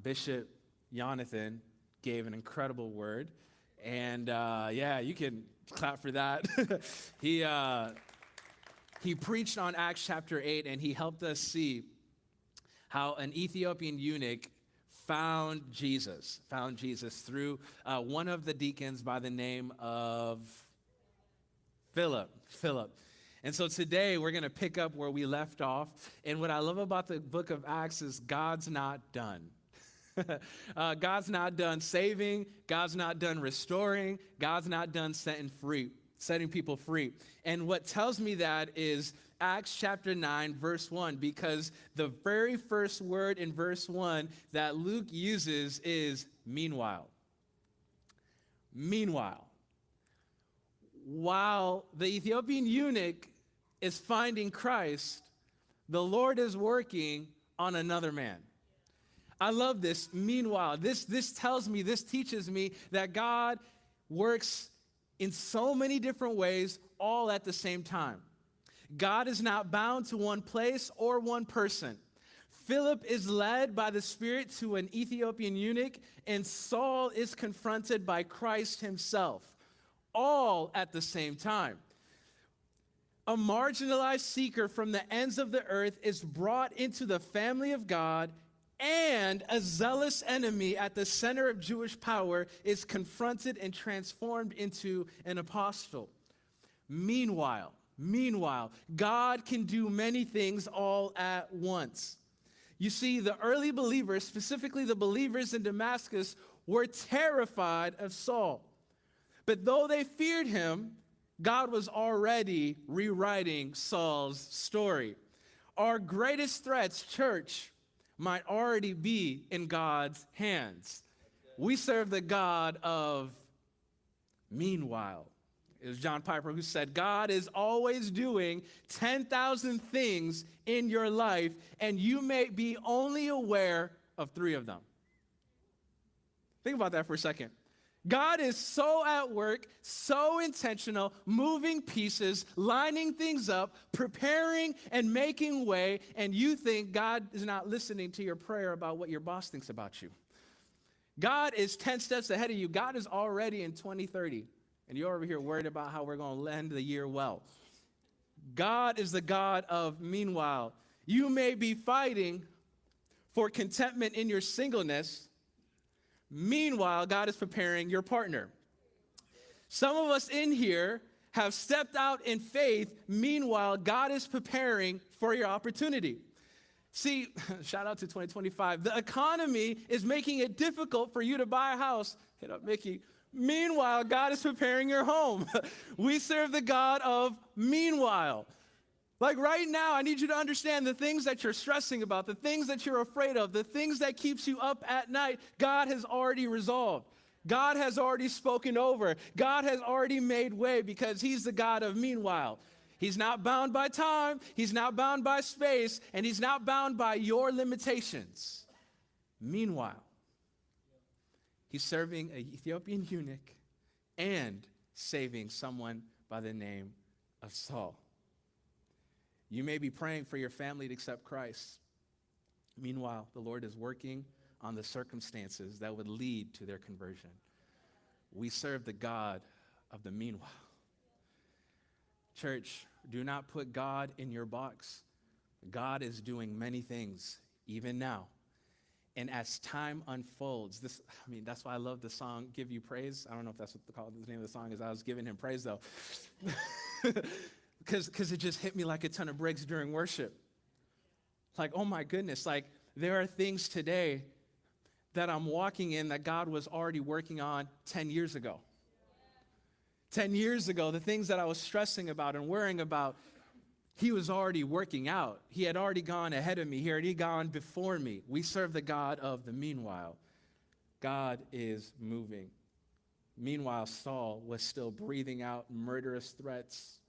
Bishop Jonathan gave an incredible word. And you can clap for that. He preached on Acts chapter 8, and he helped us see how an Ethiopian eunuch found Jesus through one of the deacons by the name of Philip. And so today we're going to pick up where we left off. And what I love about the book of Acts is God's not done. God's not done saving. God's not done restoring. God's not done setting people free. And what tells me that is Acts chapter 9, verse 1, because the very first word in verse 1 that Luke uses is meanwhile. Meanwhile. While the Ethiopian eunuch is finding Christ, the Lord is working on another man. I love this. Meanwhile, this teaches me that God works in so many different ways, all at the same time. God is not bound to one place or one person. Philip is led by the Spirit to an Ethiopian eunuch, and Saul is confronted by Christ himself, all at the same time. A marginalized seeker from the ends of the earth is brought into the family of God, and a zealous enemy at the center of Jewish power is confronted and transformed into an apostle. Meanwhile, God can do many things all at once. You see, the early believers, specifically the believers in Damascus, were terrified of Saul. But though they feared him, God was already rewriting Saul's story. Our greatest threats, church, might already be in God's hands. We serve the God of meanwhile. It was John Piper who said, God is always doing 10,000 things in your life, and you may be only aware of 3 of them. Think about that for a second. God is so at work, so intentional, moving pieces, lining things up, preparing and making way, and you think God is not listening to your prayer about what your boss thinks about you. God is 10 steps ahead of you. God is already in 2030, and you're over here worried about how we're going to end the year well. God is the God of meanwhile. You may be fighting for contentment in your singleness. Meanwhile, God is preparing your partner. Some of us in here have stepped out in faith. Meanwhile, God is preparing for your opportunity. See, shout out to 2025. The economy is making it difficult for you to buy a house. Hit up Mickey. Meanwhile, God is preparing your home. We serve the God of meanwhile. Like right now, I need you to understand the things that you're stressing about, the things that you're afraid of, the things that keeps you up at night, God has already resolved. God has already spoken over. God has already made way because he's the God of meanwhile. He's not bound by time, he's not bound by space, and he's not bound by your limitations. Meanwhile, he's serving an Ethiopian eunuch and saving someone by the name of Saul. You may be praying for your family to accept Christ. Meanwhile, the Lord is working on the circumstances that would lead to their conversion. We serve the God of the meanwhile. Church, do not put God in your box. God is doing many things, even now. And as time unfolds, that's why I love the song, Give You Praise. I don't know if that's what the name of the song is. I was giving him praise, though. Because it just hit me like a ton of bricks during worship. Like, oh my goodness, like there are things today that I'm walking in that God was already working on 10 years ago. 10 years ago, the things that I was stressing about and worrying about, he was already working out. He had already gone ahead of me. He had already gone before me. We serve the God of the meanwhile. God is moving. Meanwhile, Saul was still breathing out murderous threats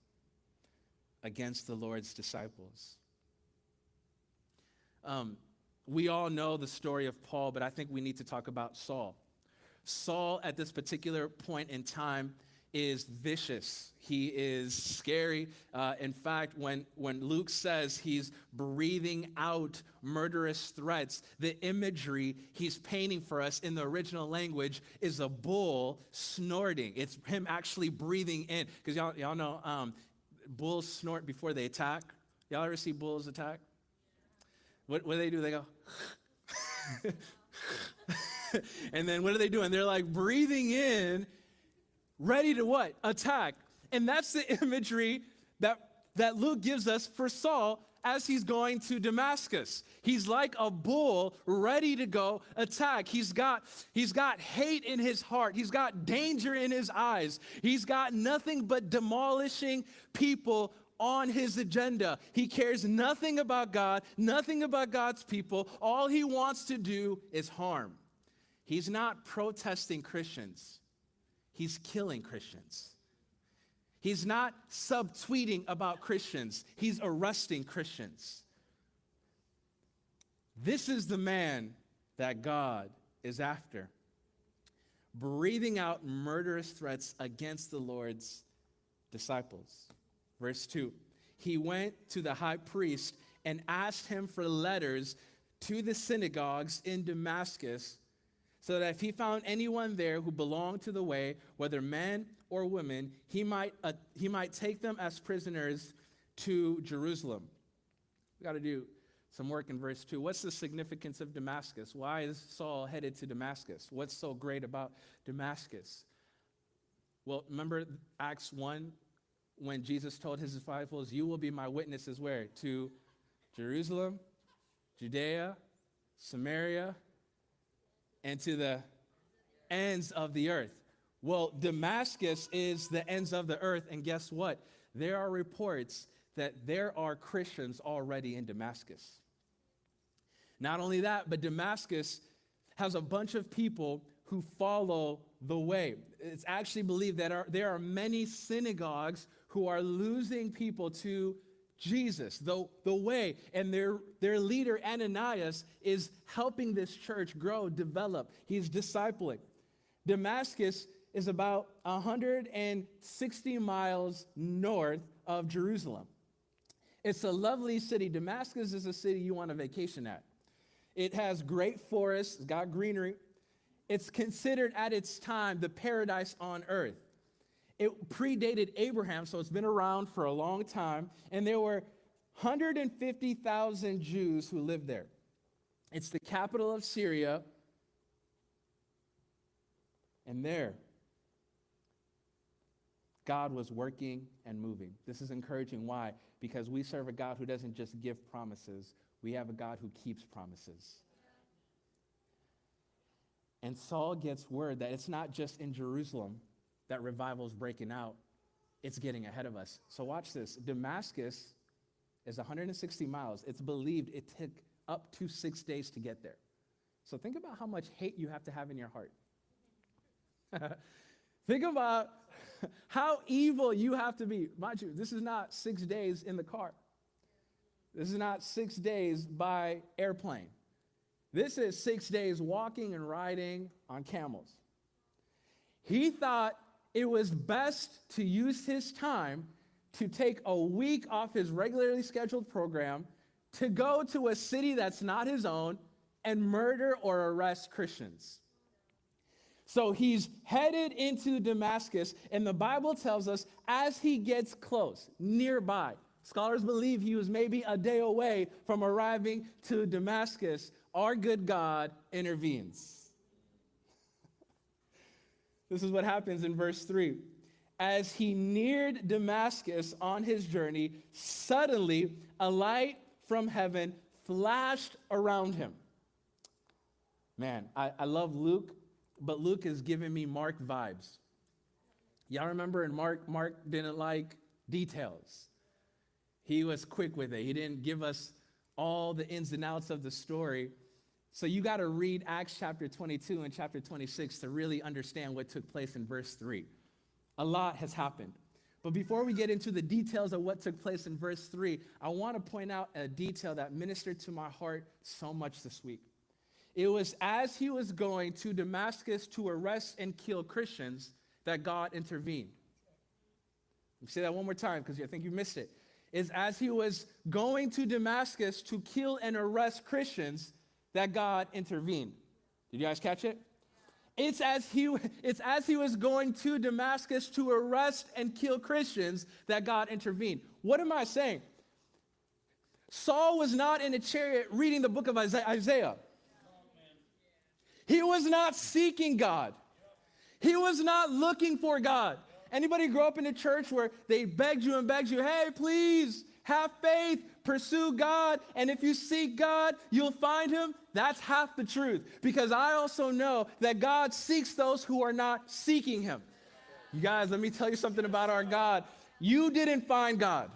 against the Lord's disciples. We all know the story of Paul, but I think we need to talk about Saul. Saul, at this particular point in time, is vicious. He is scary. In fact, when Luke says he's breathing out murderous threats, the imagery he's painting for us in the original language is a bull snorting. It's him actually breathing in. Because y'all know bulls snort before they attack. Y'all ever see bulls attack? What do they do? They go... And then what are they doing? They're like breathing in, ready to what? Attack. And that's the imagery that Luke gives us for Saul as he's going to Damascus. He's like a bull ready to go attack. He's got hate in his heart. He's got danger in his eyes. He's got nothing but demolishing people on his agenda. He cares nothing about God, nothing about God's people. All he wants to do is harm. He's not protesting Christians. He's killing Christians. He's not subtweeting about Christians. He's arresting Christians. This is the man that God is after, breathing out murderous threats against the Lord's disciples. Verse 2, he went to the high priest and asked him for letters to the synagogues in Damascus, so that if he found anyone there who belonged to the way, whether men or women, he might take them as prisoners to Jerusalem. We got to do some work in verse 2. What's the significance of Damascus? Why is Saul headed to Damascus? What's so great about Damascus? Well, remember Acts 1, when Jesus told his disciples, you will be my witnesses where? To Jerusalem, Judea, Samaria, and to the ends of the earth. Well, Damascus is the ends of the earth, and guess what? There are reports that there are Christians already in Damascus. Not only that, but Damascus has a bunch of people who follow the way. It's actually believed that there are many synagogues who are losing people to Jesus, the way, and their leader, Ananias, is helping this church grow, develop. He's discipling. Damascus is about 160 miles north of Jerusalem. It's a lovely city. Damascus is a city you want to vacation at. It has great forests, it's got greenery. It's considered at its time the paradise on earth. It predated Abraham, so it's been around for a long time, and there were 150,000 Jews who lived there. It's the capital of Syria, and there, God was working and moving. This is encouraging. Why? Because we serve a God who doesn't just give promises. We have a God who keeps promises. And Saul gets word that it's not just in Jerusalem that revival is breaking out. It's getting ahead of us. So watch this. Damascus is 160 miles. It's believed it took up to 6 days to get there. So think about how much hate you have to have in your heart. Think about how evil you have to be. Mind you, this is not 6 days in the car. This is not 6 days by airplane. This is 6 days walking and riding on camels. He thought it was best to use his time to take a week off his regularly scheduled program to go to a city that's not his own and murder or arrest Christians. So he's headed into Damascus, and the Bible tells us as he gets close, nearby, scholars believe he was maybe a day away from arriving to Damascus, our good God intervenes. This is what happens in verse 3. As he neared Damascus on his journey, suddenly a light from heaven flashed around him. Man, I love Luke, but Luke is giving me Mark vibes. Y'all remember in Mark didn't like details. He was quick with it. He didn't give us all the ins and outs of the story. So you got to read Acts chapter 22 and chapter 26 to really understand what took place in verse 3. A lot has happened. But before we get into the details of what took place in verse 3, I want to point out a detail that ministered to my heart so much this week. It was as he was going to Damascus to arrest and kill Christians that God intervened. Say that one more time because I think you missed it. Is as he was going to Damascus to kill and arrest Christians that God intervened. Did you guys catch it? It's as he was going to Damascus to arrest and kill Christians that God intervened. What am I saying? Saul was not in a chariot reading the book of Isaiah. He was not seeking God. He was not looking for God. Anybody grow up in a church where they begged you, hey, please have faith, pursue God, and if you seek God, you'll find him? That's half the truth, because I also know that God seeks those who are not seeking him. You guys, let me tell you something about our God. You didn't find God.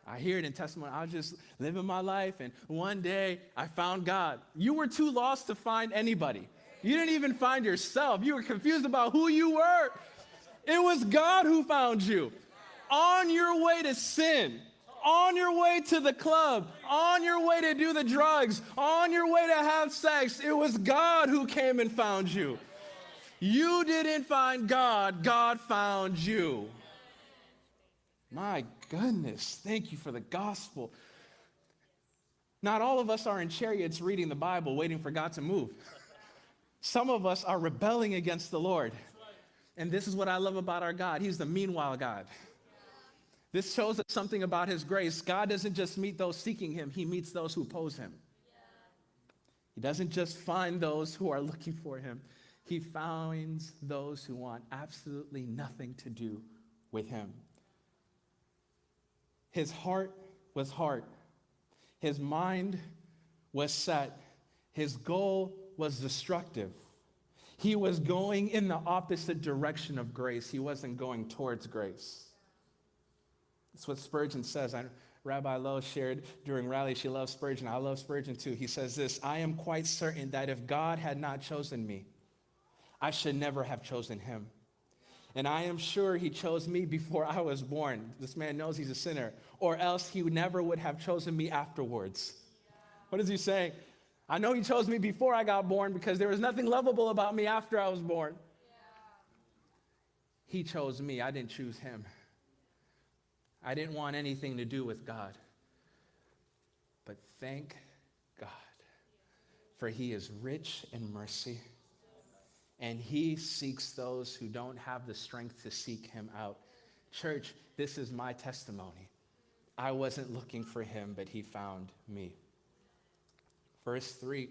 I hear it in testimony. I was just living my life, and one day I found God. You were too lost to find anybody. You didn't even find yourself. You were confused about who you were. It was God who found you. On your way to sin, on your way to the club, on your way to do the drugs, on your way to have sex, it was God who came and found you. You didn't find God, God found you. My goodness, thank you for the gospel. Not all of us are in chariots reading the Bible, waiting for God to move. Some of us are rebelling against the Lord. And this is what I love about our God. He's the meanwhile God. This shows us something about his grace. God doesn't just meet those seeking him. He meets those who oppose him. He doesn't just find those who are looking for him. He finds those who want absolutely nothing to do with him. His heart was hard. His mind was set. His goal was destructive. He was going in the opposite direction of grace. He wasn't going towards grace. That's what Spurgeon says. Rabbi Lowe shared during rally, she loves Spurgeon. I love Spurgeon too. He says this, I am quite certain that if God had not chosen me, I should never have chosen him. And I am sure he chose me before I was born. This man knows he's a sinner. Or else he never would have chosen me afterwards. What is he saying? I know he chose me before I got born because there was nothing lovable about me after I was born. He chose me. I didn't choose him. I didn't want anything to do with God. But thank God, for he is rich in mercy, and he seeks those who don't have the strength to seek him out. Church, this is my testimony. I wasn't looking for him, but he found me. Verse 3,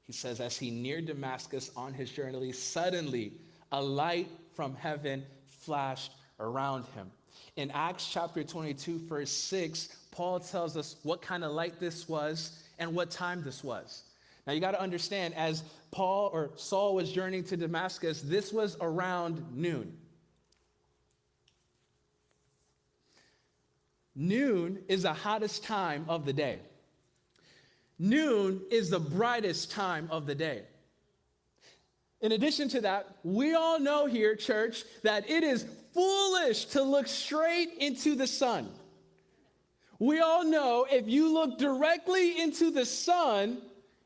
he says, as he neared Damascus on his journey, suddenly a light from heaven flashed around him. In Acts chapter 22, verse 6, Paul tells us what kind of light this was and what time this was. Now you got to understand, as Saul was journeying to Damascus, this was around noon. Noon is the hottest time of the day. Noon is the brightest time of the day. In addition to that, we all know here, church, that it is foolish to look straight into the sun. We all know if you look directly into the sun,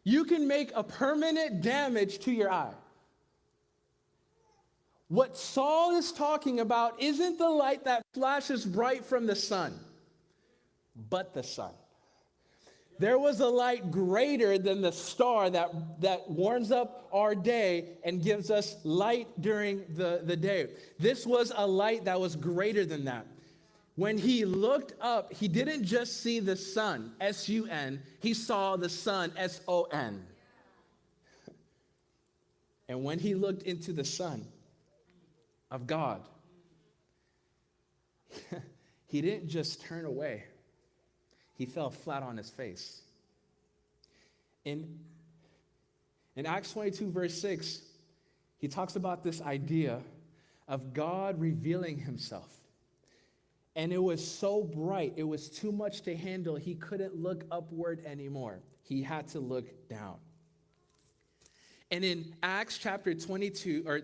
you can make a permanent damage to your eye. What Saul is talking about isn't the light that flashes bright from the sun, but the sun. There was a light greater than the star that warms up our day and gives us light during the day. This was a light that was greater than that. When he looked up, he didn't just see the sun, S-U-N. He saw the sun, S-O-N. And when he looked into the sun of God, he didn't just turn away. He fell flat on his face. In Acts 22, verse 6, he talks about this idea of God revealing himself. And it was so bright, it was too much to handle. He couldn't look upward anymore. He had to look down. And in Acts chapter 26,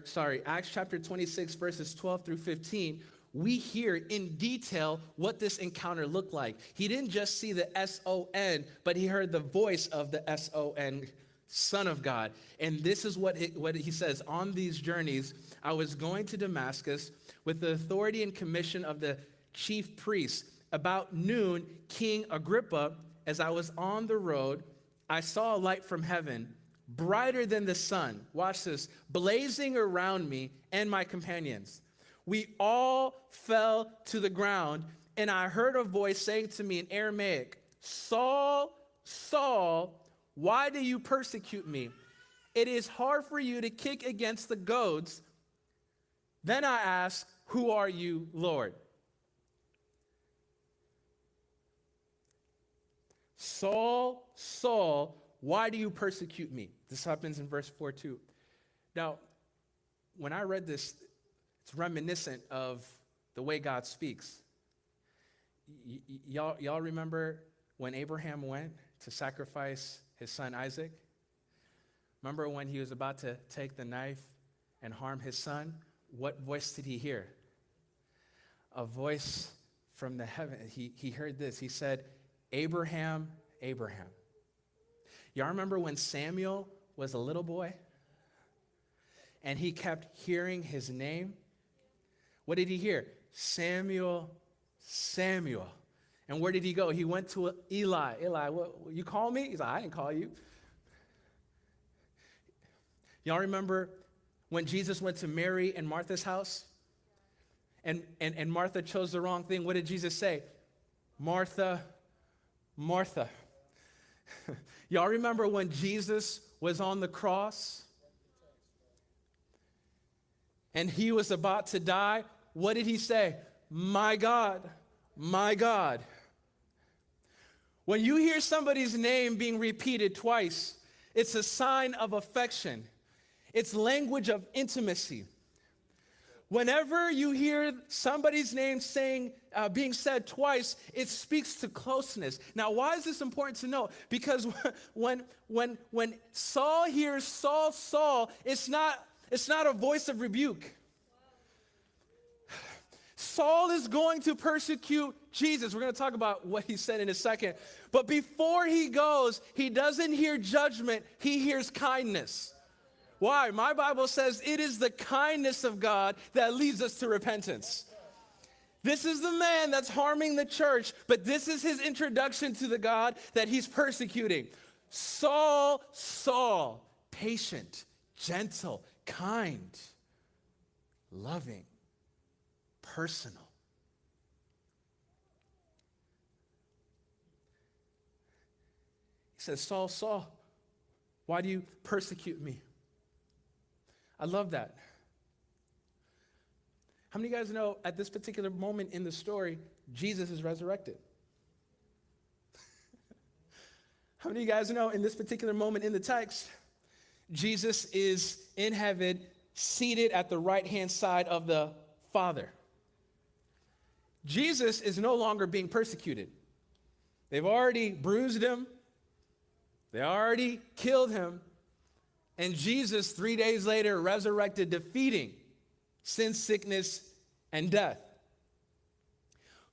verses 12 through 15, we hear in detail what this encounter looked like. He didn't just see the S-O-N, but he heard the voice of the S-O-N Son of God. And this is what he says. On these journeys, I was going to Damascus with the authority and commission of the chief priests. About noon, King Agrippa, as I was on the road, I saw a light from heaven, brighter than the sun. Watch this. Blazing around me and my companions. We all fell to the ground, and I heard a voice saying to me in Aramaic, Saul, Saul, why do you persecute me? It is hard for you to kick against the goads. Then I asked, who are you, Lord? Saul, Saul, why do you persecute me? This happens in verse 4 too. Now, when I read this, it's reminiscent of the way God speaks. Y'all remember when Abraham went to sacrifice his son Isaac? Remember when he was about to take the knife and harm his son? What voice did he hear? A voice from the heaven. He heard this. He said, Abraham, Abraham. Y'all remember when Samuel was a little boy and he kept hearing his name? What did he hear? Samuel, Samuel. And where did he go? He went to Eli. Eli, what, you call me? He's like, I didn't call you. Y'all remember when Jesus went to Mary and Martha's house? And Martha chose the wrong thing. What did Jesus say? Martha, Martha. Y'all remember when Jesus was on the cross and he was about to die? What did he say? My God, my God. When you hear somebody's name being repeated twice, it's a sign of affection. It's language of intimacy. Whenever you hear somebody's name being said twice, it speaks to closeness. Now, why is this important to know? Because when Saul hears Saul, Saul, it's not a voice of rebuke. Saul is going to persecute Jesus. We're going to talk about what he said in a second. But before he goes, he doesn't hear judgment. He hears kindness. Why? My Bible says it is the kindness of God that leads us to repentance. This is the man that's harming the church, but this is his introduction to the God that he's persecuting. Saul, Saul, patient, gentle, kind, loving, personal. He says, Saul, Saul, why do you persecute me? I love that. How many of you guys know at this particular moment in the story, Jesus is resurrected? How many of you guys know in this particular moment in the text, Jesus is in heaven, seated at the right-hand side of the Father? Jesus is no longer being persecuted. They've already bruised him. They already killed him. And Jesus, 3 days later, resurrected, defeating sin, sickness, and death.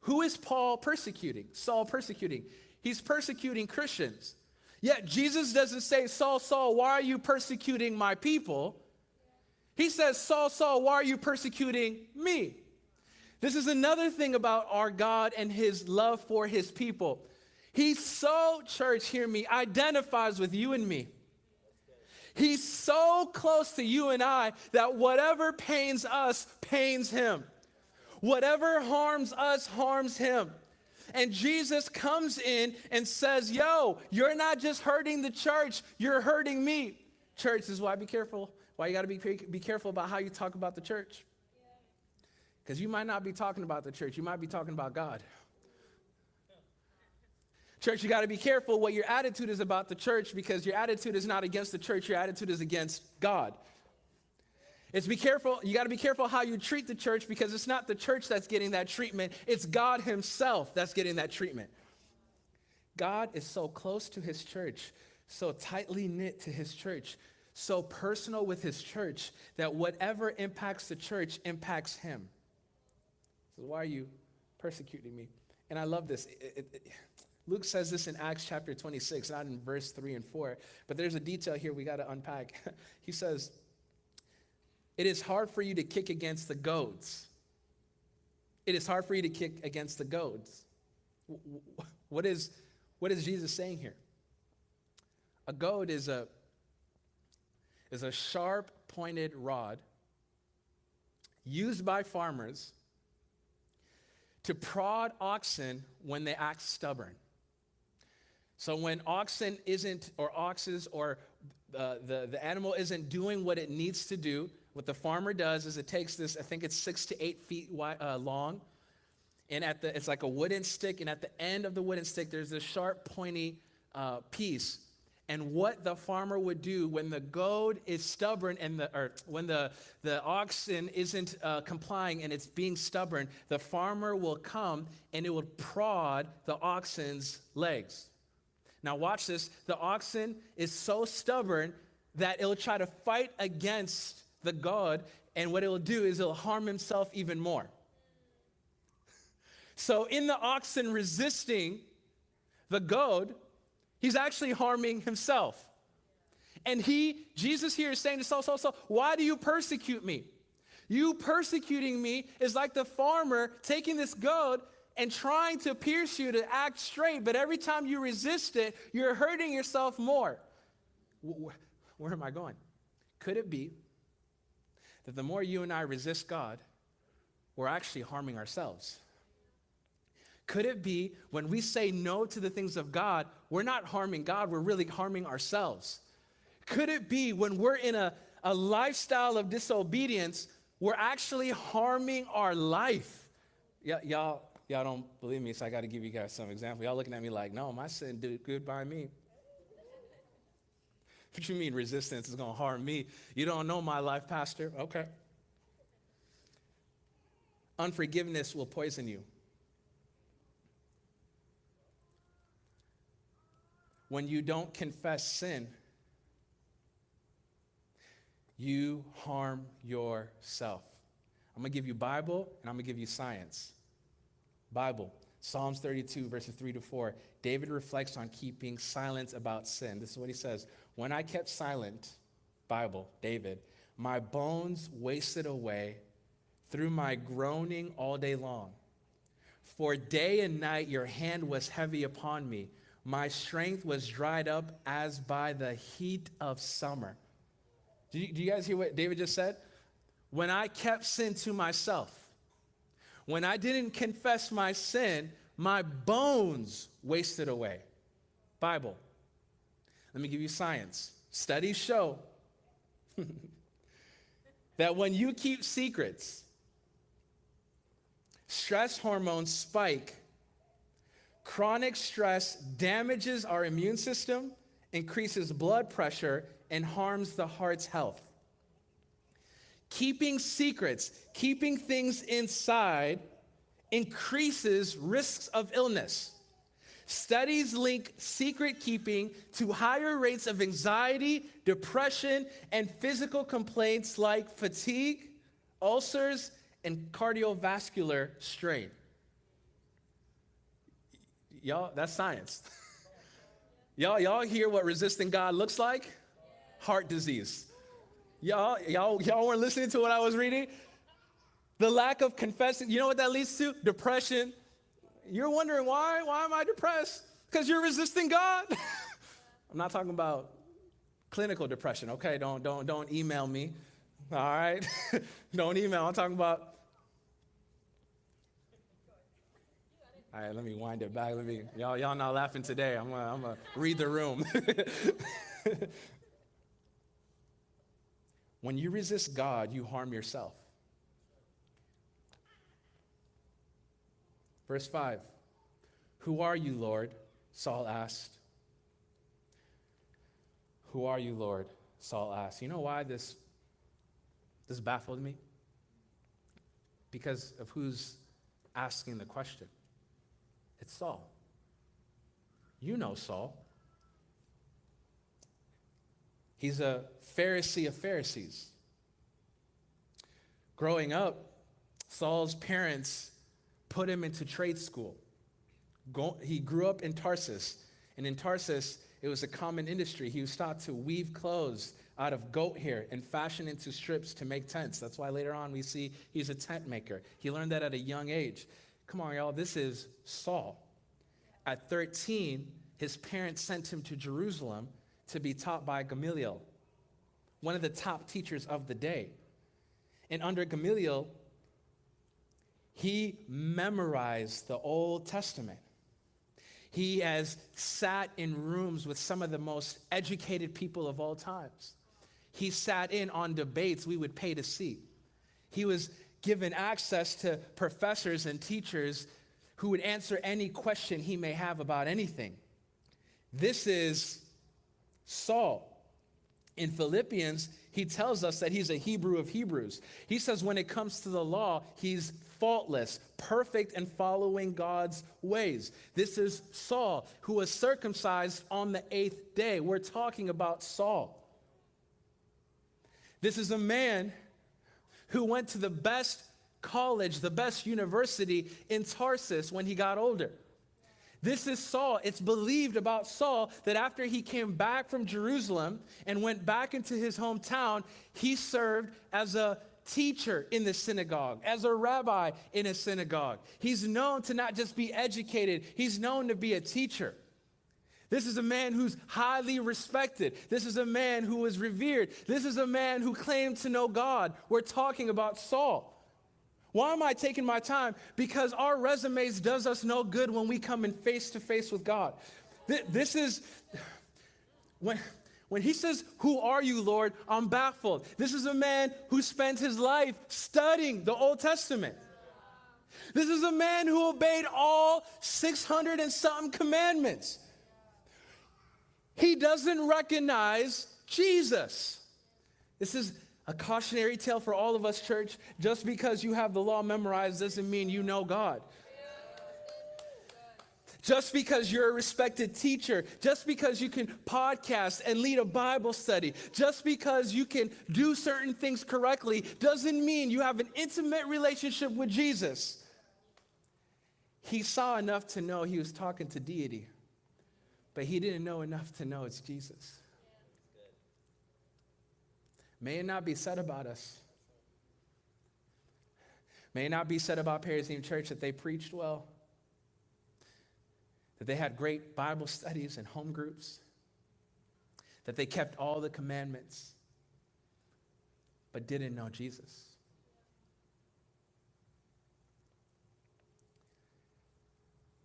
Who is Paul persecuting? Saul persecuting. He's persecuting Christians. Yet Jesus doesn't say, Saul, Saul, why are you persecuting my people? He says, Saul, Saul, why are you persecuting me? This is another thing about our God and his love for his people. He so, church, hear me, identifies with you and me. He's so close to you and I that whatever pains us pains him. Whatever harms us harms him. And Jesus comes in and says, yo, you're not just hurting the church, you're hurting me. Church, this is why be careful. Why you got to be careful about how you talk about the church. Because you might not be talking about the church. You might be talking about God. Church, you got to be careful what your attitude is about the church, because your attitude is not against the church. Your attitude is against God. You got to be careful how you treat the church, because it's not the church that's getting that treatment. It's God himself that's getting that treatment. God is so close to his church, so tightly knit to his church, so personal with his church, that whatever impacts the church impacts him. So why are you persecuting me? And I love this. Luke says this in Acts chapter 26, not in verse 3 and 4, but there's a detail here we got to unpack. He says, it is hard for you to kick against the goads. It is hard for you to kick against the goads. What is Jesus saying here? A goad is a sharp pointed rod used by farmers to prod oxen when they act stubborn. So when oxen isn't, or oxes, or the animal isn't doing what it needs to do, what the farmer does is it takes this, I think it's 6 to 8 feet wide, long, and it's like a wooden stick, and at the end of the wooden stick, there's this sharp, pointy piece. And what the farmer would do when the goad is stubborn when the oxen isn't complying and it's being stubborn, the farmer will come and it will prod the oxen's legs. Now watch this. The oxen is so stubborn that it'll try to fight against the goad, and what it'll do is it'll harm himself even more. So in the oxen resisting the goad, he's actually harming himself. And Jesus here is saying to Saul, why do you persecute me? You persecuting me is like the farmer taking this goad and trying to pierce you to act straight, but every time you resist it, you're hurting yourself more. Where am I going? Could it be that the more you and I resist God, we're actually harming ourselves? Could it be when we say no to the things of God, we're not harming God, we're really harming ourselves? Could it be when we're in a lifestyle of disobedience, we're actually harming our life? Y'all don't believe me, so I got to give you guys some example. Y'all looking at me like, no, my sin did good by me. What you mean resistance is going to harm me? You don't know my life, Pastor. Okay. Unforgiveness will poison you. When you don't confess sin, you harm yourself. I'm going to give you Bible, and I'm going to give you science. Bible, Psalms 32, verses 3 to 4. David reflects on keeping silence about sin. This is what he says. When I kept silent, Bible, David, my bones wasted away through my groaning all day long. For day and night your hand was heavy upon me. My strength was dried up as by the heat of summer. Do you guys hear what David just said? When I kept sin to myself, when I didn't confess my sin, my bones wasted away. Bible. Let me give you science. Studies show that when you keep secrets, stress hormones spike. Chronic stress damages our immune system, increases blood pressure, and harms the heart's health. Keeping secrets, keeping things inside, increases risks of illness. Studies link secret keeping to higher rates of anxiety, depression, and physical complaints like fatigue, ulcers, and cardiovascular strain. Y'all, that's science. Y'all hear what resisting God looks like? Heart disease. Y'all weren't listening to what I was reading? The lack of confessing, you know what that leads to? Depression. You're wondering why? Why am I depressed? Because you're resisting God. I'm not talking about clinical depression, okay? Don't email me. All right? Don't email. I'm talking about. All right, let me wind it back. Y'all not laughing today. I'm gonna read the room. When you resist God, you harm yourself. Verse 5. Who are you, Lord? Saul asked. Who are you, Lord? Saul asked. You know why this baffled me? Because of who's asking the question. It's Saul. You know Saul. He's a Pharisee of Pharisees. Growing up, Saul's parents put him into trade school. He grew up in Tarsus. And in Tarsus, it was a common industry. He was taught to weave clothes out of goat hair and fashion into strips to make tents. That's why later on we see he's a tent maker. He learned that at a young age. Come on, y'all, this is Saul. At 13, his parents sent him to Jerusalem to be taught by Gamaliel, one of the top teachers of the day. And under Gamaliel, he memorized the Old Testament. He has sat in rooms with some of the most educated people of all times. He sat in on debates we would pay to see. He was given access to professors and teachers who would answer any question he may have about anything. This is Saul. In Philippians, he tells us that he's a Hebrew of Hebrews. He says when it comes to the law, he's faultless, perfect, and following God's ways. This is Saul, who was circumcised on the 8th day. We're talking about Saul. This is a man who went to the best college, the best university in Tarsus when he got older. This is Saul. It's believed about Saul that after he came back from Jerusalem and went back into his hometown, he served as a teacher in the synagogue, as a rabbi in a synagogue. He's known to not just be educated, he's known to be a teacher. This is a man who's highly respected. This is a man who is revered. This is a man who claimed to know God. We're talking about Saul. Why am I taking my time? Because our resumes does us no good when we come in face to face with God. This is, when he says, "Who are you, Lord?" I'm baffled. This is a man who spent his life studying the Old Testament. This is a man who obeyed all 600 and something commandments. He doesn't recognize Jesus. This is a cautionary tale for all of us, church. Just because you have the law memorized doesn't mean you know God. Just because you're a respected teacher, just because you can podcast and lead a Bible study, just because you can do certain things correctly, doesn't mean you have an intimate relationship with Jesus. He saw enough to know he was talking to deity, but he didn't know enough to know it's Jesus. May it not be said about us. May it not be said about Perizim Church that they preached well, that they had great Bible studies and home groups, that they kept all the commandments, but didn't know Jesus.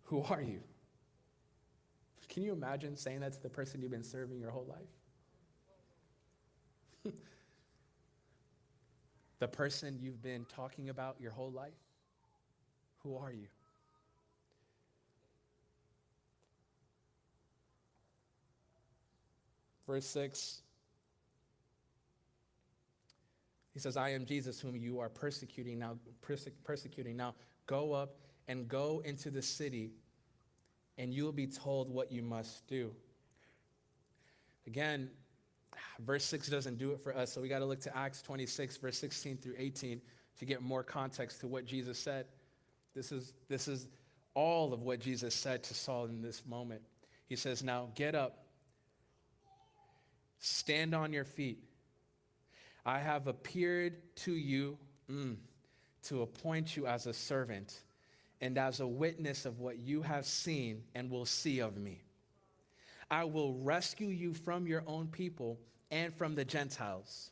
Who are you? Can you imagine saying that to the person you've been serving your whole life? The person you've been talking about your whole life? Who are you? Verse 6, he says, "I am Jesus whom you are persecuting now. Now go up and go into the city, and you will be told what you must do." Again, verse 6 doesn't do it for us, so we got to look to Acts 26, verse 16 through 18 to get more context to what Jesus said. This is all of what Jesus said to Saul in this moment. He says, "Now get up, stand on your feet. I have appeared to you to appoint you as a servant and as a witness of what you have seen and will see of me. I will rescue you from your own people and from the Gentiles.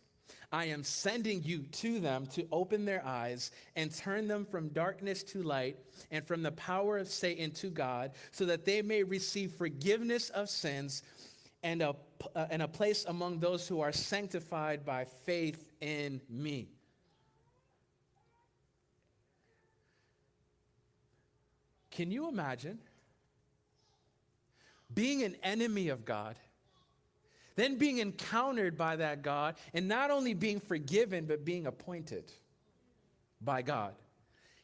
I am sending you to them to open their eyes and turn them from darkness to light and from the power of Satan to God, so that they may receive forgiveness of sins and a place among those who are sanctified by faith in me." Can you imagine being an enemy of God, then being encountered by that God, and not only being forgiven, but being appointed by God?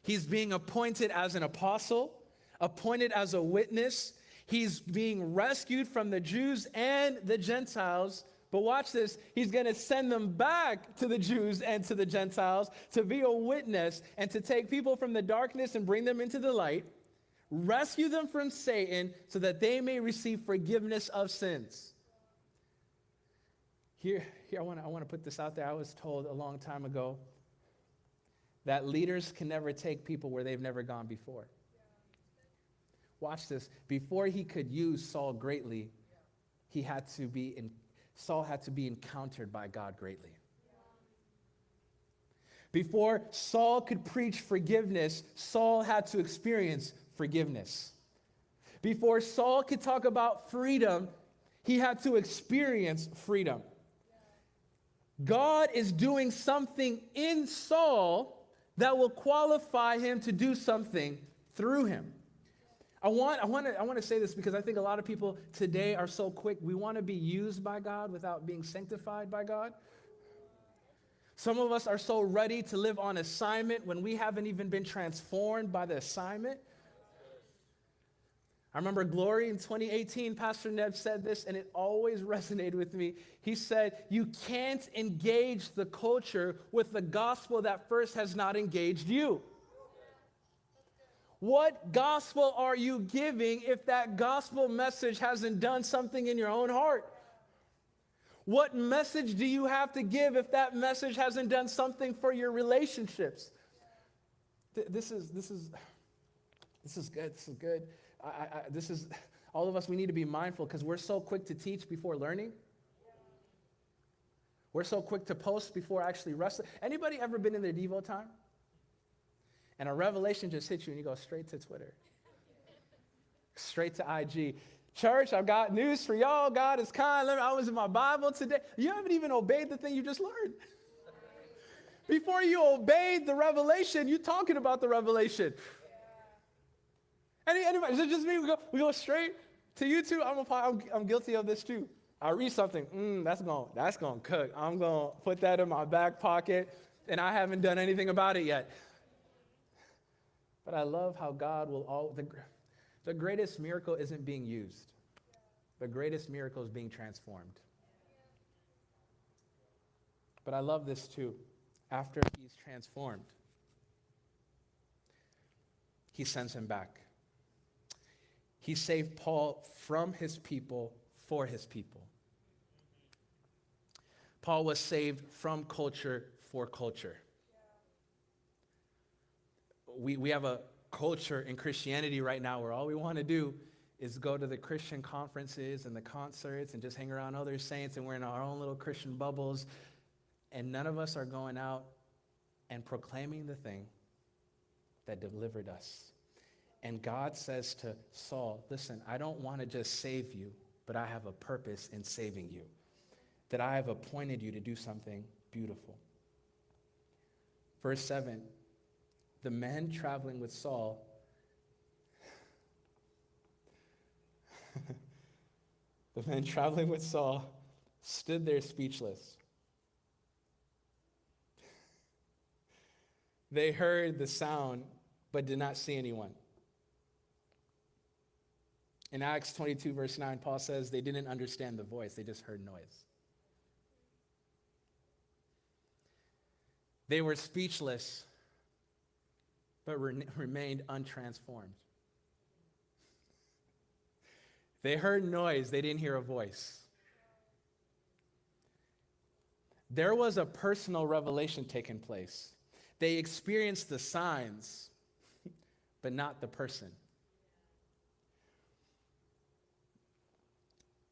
He's being appointed as an apostle, appointed as a witness. He's being rescued from the Jews and the Gentiles. But watch this, he's going to send them back to the Jews and to the Gentiles to be a witness and to take people from the darkness and bring them into the light, Rescue them from Satan so that they may receive forgiveness of sins. Here I want to put this out there. I was told a long time ago that leaders can never take people where they've never gone before. Watch this. Before he could use Saul greatly, Saul had to be encountered by God greatly. Before Saul could preach forgiveness, Saul had to experience forgiveness. Before Saul could talk about freedom, he had to experience freedom. God is doing something in Saul that will qualify him to do something through him. I want to say this because I think a lot of people today are so quick. We want to be used by God without being sanctified by God. Some of us are so ready to live on assignment when we haven't even been transformed by the assignment. I remember Glory in 2018, Pastor Neb said this, and it always resonated with me. He said, you can't engage the culture with the gospel that first has not engaged you. What gospel are you giving if that gospel message hasn't done something in your own heart? What message do you have to give if that message hasn't done something for your relationships? This is good. This is good. All of us, we need to be mindful because we're so quick to teach before learning. We're so quick to post before actually wrestling. Anybody ever been in their Devo time? And a revelation just hits you and you go straight to Twitter. Straight to IG. Church, I've got news for y'all. God is kind. I was in my Bible today. You haven't even obeyed the thing you just learned. Before you obeyed the revelation, you're talking about the revelation. Anybody? Is it just me? We go straight to YouTube. I'm guilty of this too. I read something. That's gonna cook. I'm gonna put that in my back pocket, and I haven't done anything about it yet. But I love how God will the greatest miracle isn't being used. The greatest miracle is being transformed. But I love this too. After he's transformed, he sends him back. He saved Paul from his people for his people. Paul was saved from culture for culture. We have a culture in Christianity right now where all we want to do is go to the Christian conferences and the concerts and just hang around other saints, and we're in our own little Christian bubbles, and none of us are going out and proclaiming the thing that delivered us. And God says to Saul, listen, I don't want to just save you, but I have a purpose in saving you, that I have appointed you to do something beautiful. Verse 7, the men traveling with Saul stood there speechless. They heard the sound, but did not see anyone. In Acts 22, verse 9, Paul says they didn't understand the voice. They just heard noise. They were speechless, but remained untransformed. They heard noise. They didn't hear a voice. There was a personal revelation taking place. They experienced the signs, but not the person.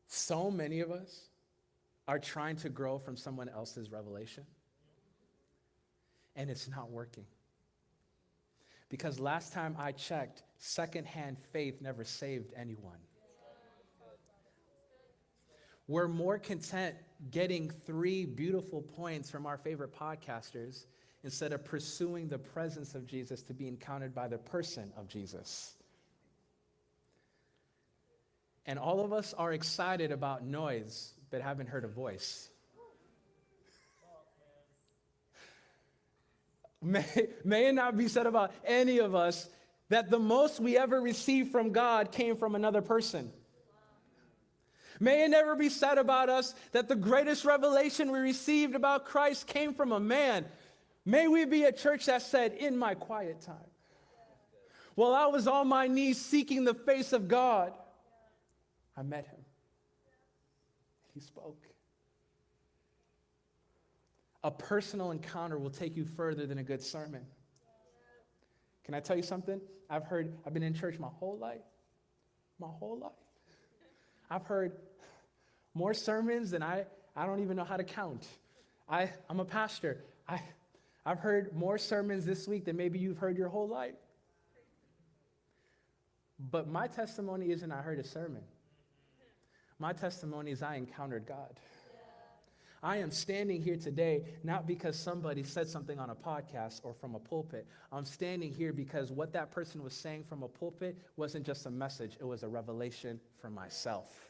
So many of us are trying to grow from someone else's revelation, and it's not working. Because last time I checked, secondhand faith never saved anyone. We're more content getting 3 beautiful points from our favorite podcasters instead of pursuing the presence of Jesus to be encountered by the person of Jesus. And all of us are excited about noise, but haven't heard a voice. May it not be said about any of us that the most we ever received from God came from another person. May it never be said about us that the greatest revelation we received about Christ came from a man. May we be a church that said, in my quiet time. While I was on my knees seeking the face of God, I met him. He spoke. A personal encounter will take you further than a good sermon. Can I tell you something? I've been in church my whole life. My whole life. I've heard more sermons than I don't even know how to count. I'm a pastor. I've heard more sermons this week than maybe you've heard your whole life. But my testimony isn't I heard a sermon. My testimony is I encountered God. I am standing here today not because somebody said something on a podcast or from a pulpit. I'm standing here because what that person was saying from a pulpit wasn't just a message, it was a revelation for myself.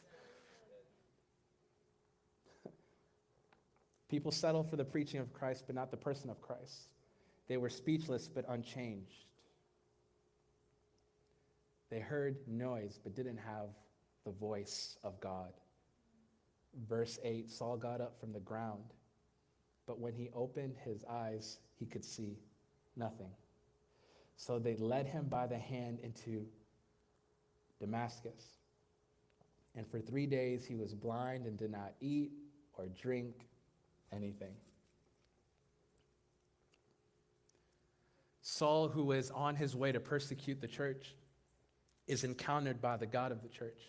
People settle for the preaching of Christ, but not the person of Christ. They were speechless, but unchanged. They heard noise, but didn't have the voice of God. Verse 8, Saul got up from the ground, but when he opened his eyes, he could see nothing. So they led him by the hand into Damascus. And for 3 days he was blind and did not eat or drink anything. Saul, who is on his way to persecute the church, is encountered by the God of the church.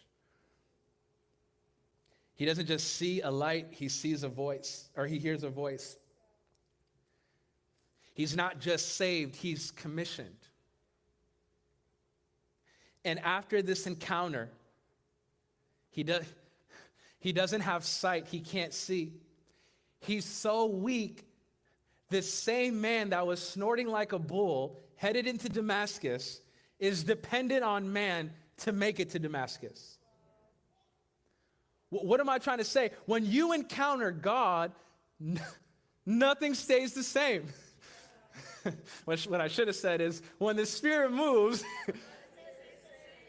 He doesn't just see a light, he sees a voice, or he hears a voice. He's not just saved, he's commissioned. And after this encounter, he doesn't have sight, he can't see. He's so weak, this same man that was snorting like a bull, headed into Damascus, is dependent on man to make it to Damascus. What am I trying to say? When you encounter God, nothing stays the same. What I should have said is, when the Spirit moves,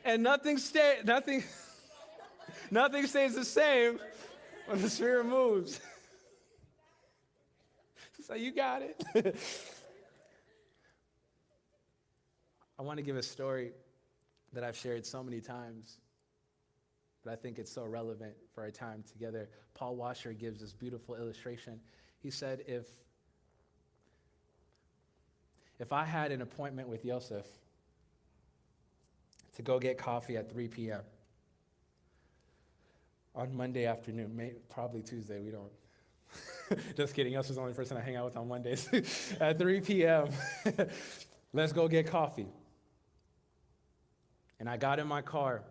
and nothing stays the same when the Spirit moves. So you got it. I want to give a story that I've shared so many times, but I think it's so relevant for our time together. Paul Washer gives this beautiful illustration. He said, if I had an appointment with Yosef to go get coffee at 3 p.m. on Monday afternoon, probably Tuesday, we don't. Just kidding, Yosef's the only person I hang out with on Mondays. At 3 p.m., let's go get coffee. And I got in my car,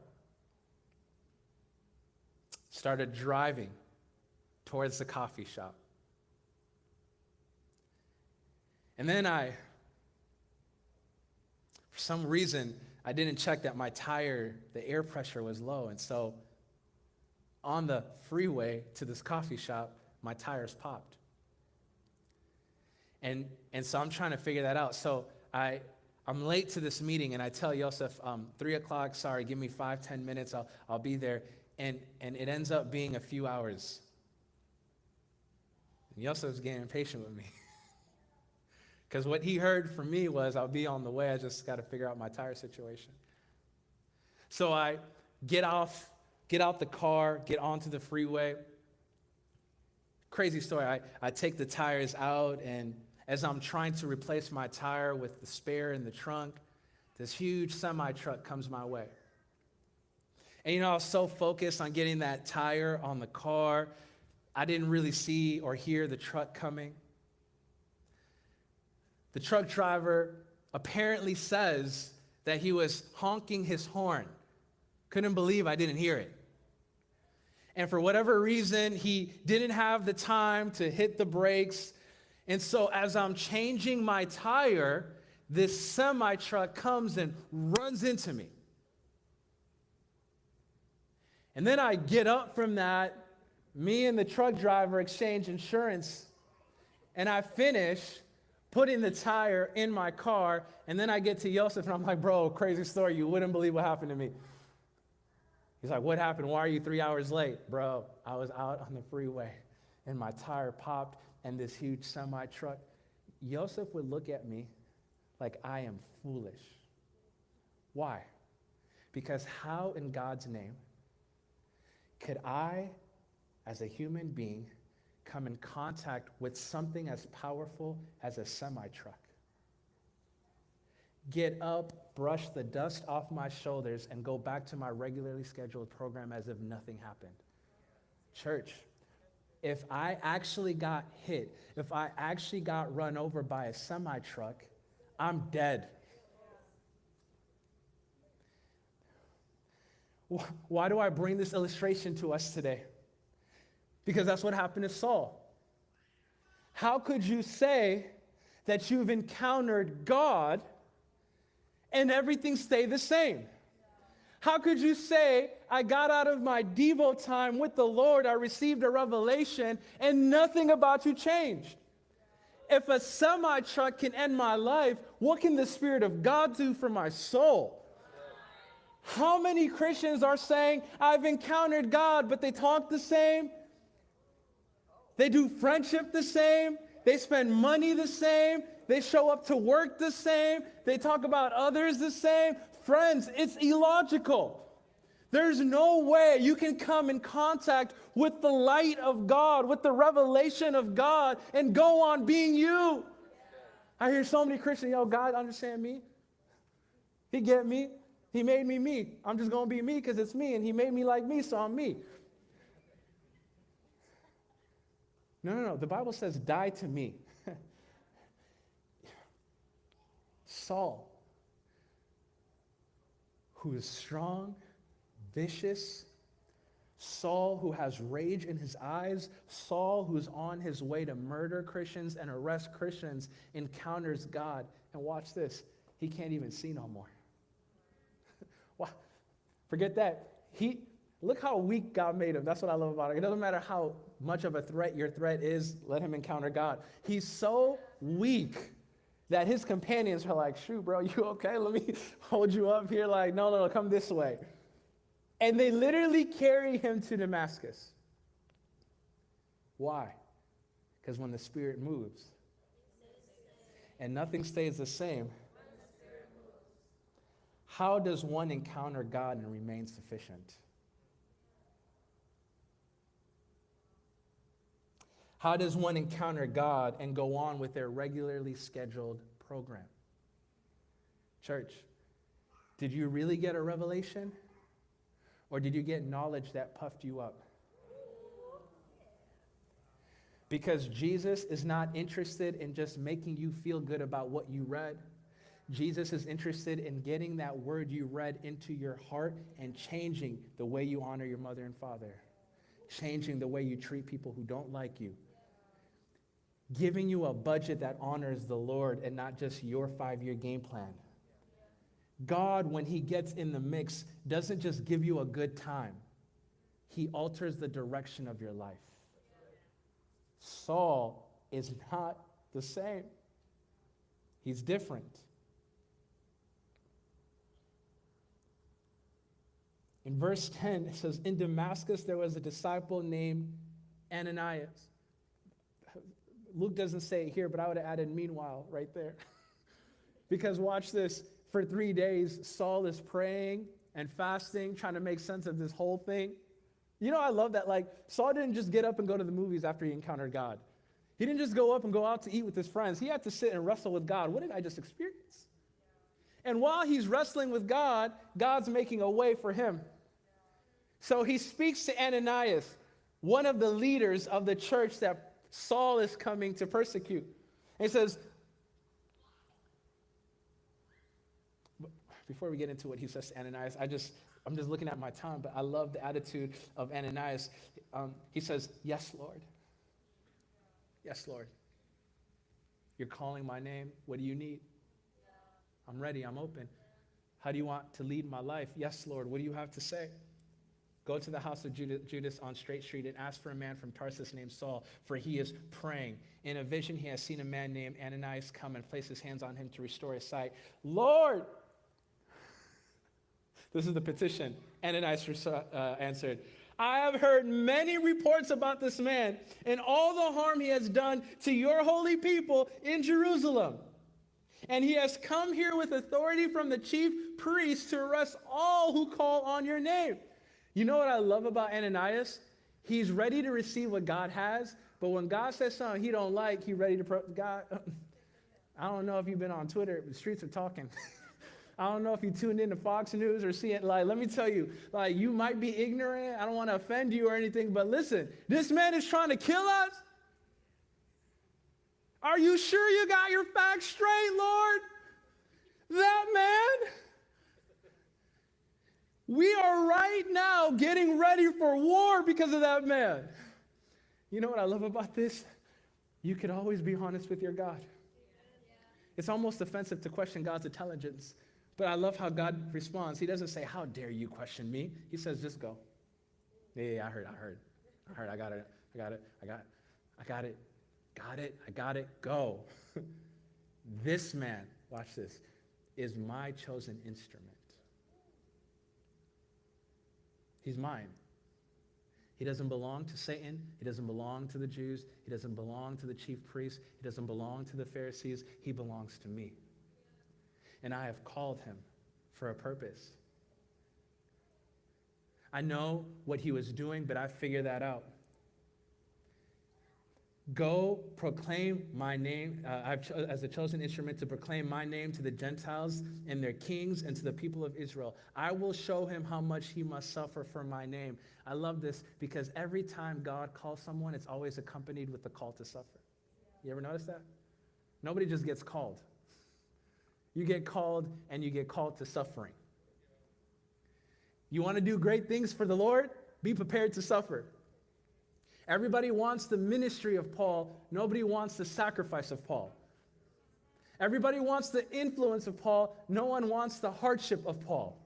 started driving towards the coffee shop. And then for some reason, I didn't check that my tire, the air pressure was low. And so on the freeway to this coffee shop, my tires popped. And so I'm trying to figure that out. So I'm late to this meeting, and I tell Yosef, 3 o'clock, sorry, give me 5-10 minutes, I'll be there. And it ends up being a few hours. And Yosef's getting impatient with me. Because what he heard from me was, I'll be on the way, I just got to figure out my tire situation. So I get out the car, get onto the freeway. Crazy story, I take the tires out, and as I'm trying to replace my tire with the spare in the trunk, this huge semi-truck comes my way. And I was so focused on getting that tire on the car, I didn't really see or hear the truck coming. The truck driver apparently says that he was honking his horn. Couldn't believe I didn't hear it. And for whatever reason, he didn't have the time to hit the brakes. And so as I'm changing my tire, this semi-truck comes and runs into me. And then I get up from that, me and the truck driver exchange insurance, and I finish putting the tire in my car, and then I get to Yosef, and I'm like, bro, crazy story, you wouldn't believe what happened to me. He's like, what happened? Why are you 3 hours late? Bro, I was out on the freeway, and my tire popped, and this huge semi-truck. Yosef would look at me like I am foolish. Why? Because how in God's name could I, as a human being, come in contact with something as powerful as a semi-truck? Get up, brush the dust off my shoulders, and go back to my regularly scheduled program as if nothing happened. Church, if I actually got hit, if I actually got run over by a semi-truck, I'm dead. Why do I bring this illustration to us today? Because that's what happened to Saul. How could you say that you've encountered God and everything stayed the same? How could you say, I got out of my Devo time with the Lord, I received a revelation, and nothing about you changed? If a semi-truck can end my life, what can the Spirit of God do for my soul? How many Christians are saying, I've encountered God, but they talk the same? They do friendship the same? They spend money the same? They show up to work the same? They talk about others the same? Friends, it's illogical. There's no way you can come in contact with the light of God, with the revelation of God, and go on being you. I hear so many Christians, God understand me. He get me. He made me me. I'm just going to be me because it's me, and he made me like me, so I'm me. No. The Bible says, die to me. Saul, who is strong, vicious, Saul, who has rage in his eyes, Saul, who's on his way to murder Christians and arrest Christians, encounters God. And watch this, he can't even see no more. Forget that. Look how weak God made him. That's what I love about it. It doesn't matter how much of a threat your threat is, let him encounter God. He's so weak that his companions are like, shoot, bro, you okay? Let me hold you up here. Like, no, come this way. And they literally carry him to Damascus. Why? Because when the Spirit moves, and nothing stays the same, how does one encounter God and remain sufficient? How does one encounter God and go on with their regularly scheduled program? Church, did you really get a revelation? Or did you get knowledge that puffed you up? Because Jesus is not interested in just making you feel good about what you read. Jesus is interested in getting that word you read into your heart and changing the way you honor your mother and father, changing the way you treat people who don't like you, giving you a budget that honors the Lord and not just your 5-year game plan. God, when he gets in the mix, doesn't just give you a good time. He alters the direction of your life. Saul is not the same. He's different. In verse 10, it says, in Damascus, there was a disciple named Ananias. Luke doesn't say it here, but I would have added meanwhile right there. Because watch this. For 3 days, Saul is praying and fasting, trying to make sense of this whole thing. I love that. Like, Saul didn't just get up and go to the movies after he encountered God. He didn't just go up and go out to eat with his friends. He had to sit and wrestle with God. What did I just experience? And while he's wrestling with God, God's making a way for him. So he speaks to Ananias, one of the leaders of the church that Saul is coming to persecute. And he says, before we get into what he says to Ananias, I'm just looking at my time, but I love the attitude of Ananias. He says, yes, Lord. Yes, Lord. You're calling my name. What do you need? I'm ready. I'm open. How do you want to lead my life? Yes, Lord. What do you have to say? Go to the house of Judas on Straight Street and ask for a man from Tarsus named Saul, for he is praying. In a vision, he has seen a man named Ananias come and place his hands on him to restore his sight. Lord, this is the petition. Ananias answered, I have heard many reports about this man and all the harm he has done to your holy people in Jerusalem. And he has come here with authority from the chief priest to arrest all who call on your name. You know what I love about Ananias? He's ready to receive what God has, but when God says something he don't like, he's ready to, God, I don't know if you've been on Twitter, but the streets are talking. I don't know if you tuned into Fox News or see it. Like, let me tell you, like, you might be ignorant. I don't want to offend you or anything, but listen, this man is trying to kill us. Are you sure you got your facts straight, Lord? That man? We are right now getting ready for war because of that man. You know what I love about this? You can always be honest with your God. It's almost offensive to question God's intelligence. But I love how God responds. He doesn't say, how dare you question me? He says, just go. Yeah, I heard. I got it, go. This man, watch this, is my chosen instrument. He's mine. He doesn't belong to Satan. He doesn't belong to the Jews. He doesn't belong to the chief priests. He doesn't belong to the Pharisees. He belongs to me. And I have called him for a purpose. I know what he was doing, but I figured that out. Go proclaim my name, as a chosen instrument to proclaim my name to the Gentiles and their kings and to the people of Israel. I will show him how much he must suffer for my name. I love this because every time God calls someone, it's always accompanied with the call to suffer. You ever notice that? Nobody just gets called. You get called and you get called to suffering. You want to do great things for the Lord? Be prepared to suffer. Everybody wants the ministry of Paul. Nobody wants the sacrifice of Paul. Everybody wants the influence of Paul. No one wants the hardship of Paul.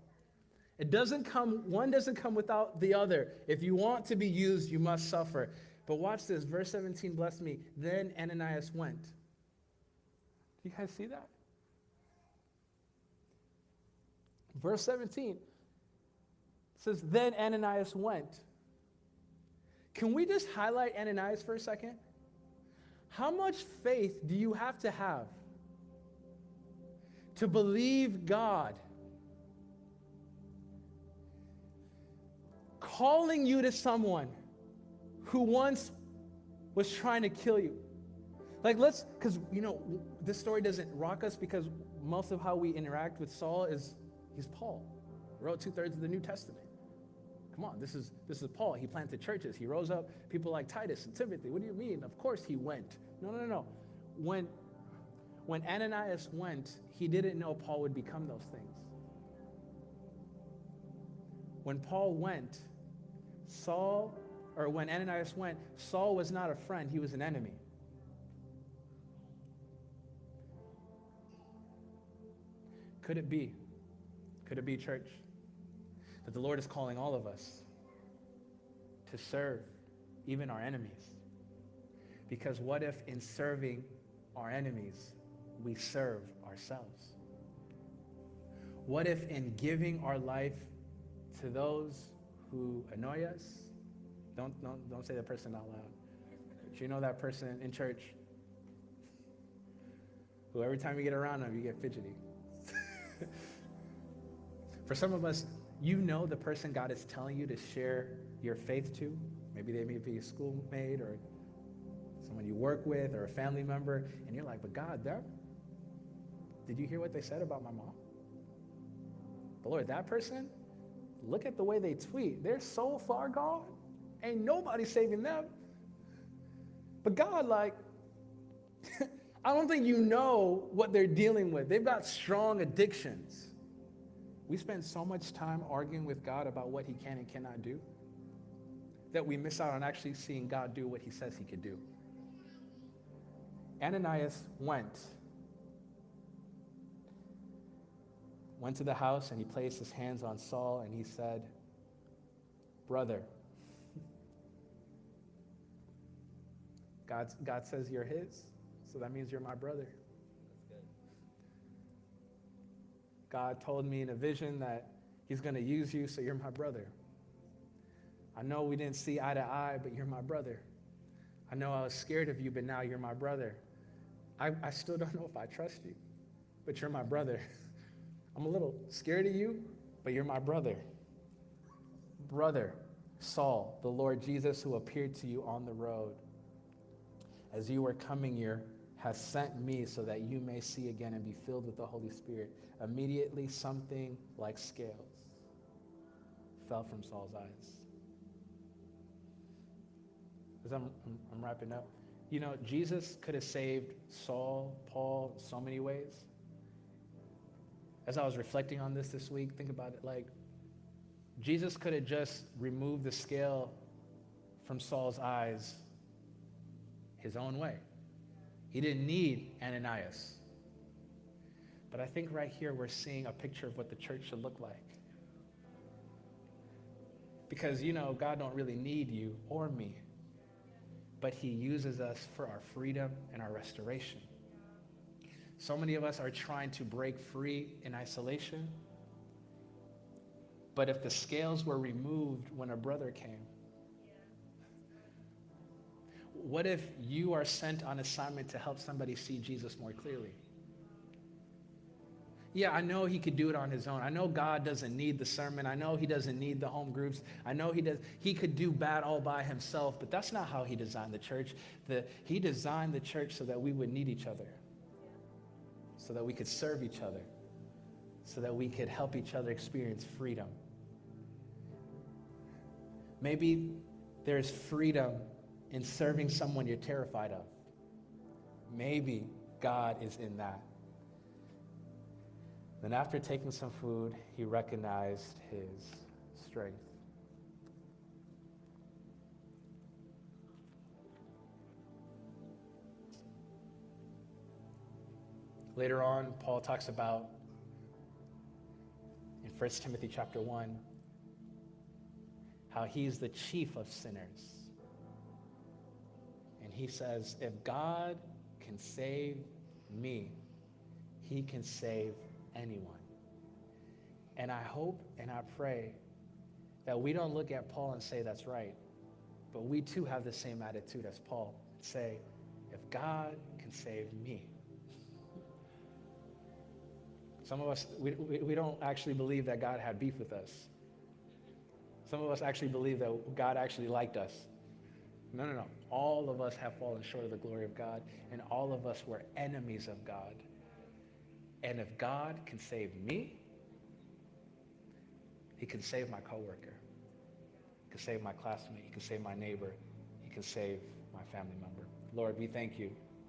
One doesn't come without the other. If you want to be used, you must suffer. But watch this, verse 17, bless me. Then Ananias went. Do you guys see that? Verse 17 says, then Ananias went. Can we just highlight Ananias for a second? How much faith do you have to believe God calling you to someone who once was trying to kill you? Like, because, this story doesn't rock us because most of how we interact with Saul is he's Paul. He wrote 2/3 of the New Testament. Come on, this is Paul. He planted churches. He rose up people like Titus and Timothy. What do you mean? Of course he went. No. When Ananias went, he didn't know Paul would become those things. When Paul went, when Ananias went, Saul was not a friend, he was an enemy. Could it be, church, that the Lord is calling all of us to serve even our enemies? Because what if in serving our enemies, we serve ourselves? What if in giving our life to those who annoy us? Don't say that person out loud. But you know that person in church who every time you get around them, you get fidgety. For some of us, you know the person God is telling you to share your faith to. Maybe they may be a schoolmate or someone you work with or a family member, and you're like, but God, did you hear what they said about my mom? But Lord, that person, look at the way they tweet. They're so far gone. Ain't nobody saving them. But God, I don't think you know what they're dealing with. They've got strong addictions. We spend so much time arguing with God about what he can and cannot do that we miss out on actually seeing God do what he says he could do. Ananias went to the house and he placed his hands on Saul and he said, brother. God says you're his, so that means you're my brother. God told me in a vision that he's going to use you, so you're my brother. I know we didn't see eye to eye, but you're my brother. I know I was scared of you, but now you're my brother. I still don't know if I trust you, but you're my brother. I'm a little scared of you, but you're my brother. Brother, Saul, the Lord Jesus who appeared to you on the road as you were coming here has sent me so that you may see again and be filled with the Holy Spirit. Immediately something like scales fell from Saul's eyes. As I'm wrapping up, you know, Jesus could have saved Saul, Paul, so many ways. As I was reflecting on this week, think about it, like, Jesus could have just removed the scale from Saul's eyes his own way. He didn't need Ananias. But I think right here we're seeing a picture of what the church should look like. Because, you know, God don't really need you or me, but he uses us for our freedom and our restoration. So many of us are trying to break free in isolation, but if the scales were removed when a brother came, what if you are sent on assignment to help somebody see Jesus more clearly? Yeah, I know he could do it on his own. I know God doesn't need the sermon. I know he doesn't need the home groups. I know he could do bad all by himself, but that's not how he designed the church. He designed the church so that we would need each other, so that we could serve each other, so that we could help each other experience freedom. Maybe there's freedom in serving someone you're terrified of. Maybe God is in that. Then after taking some food, he recognized his strength. Later on, Paul talks about, in 1 Timothy chapter 1, how he's the chief of sinners. And he says, if God can save me, he can save anyone. And I hope and I pray that we don't look at Paul and say that's right, but we too have the same attitude as Paul. Say, if God can save me. Some of us, we don't actually believe that God had beef with us. Some of us actually believe that God actually liked us. No. All of us have fallen short of the glory of God, and all of us were enemies of God. And if God can save me, he can save my coworker. He can save my classmate. He can save my neighbor. He can save my family member. Lord, we thank you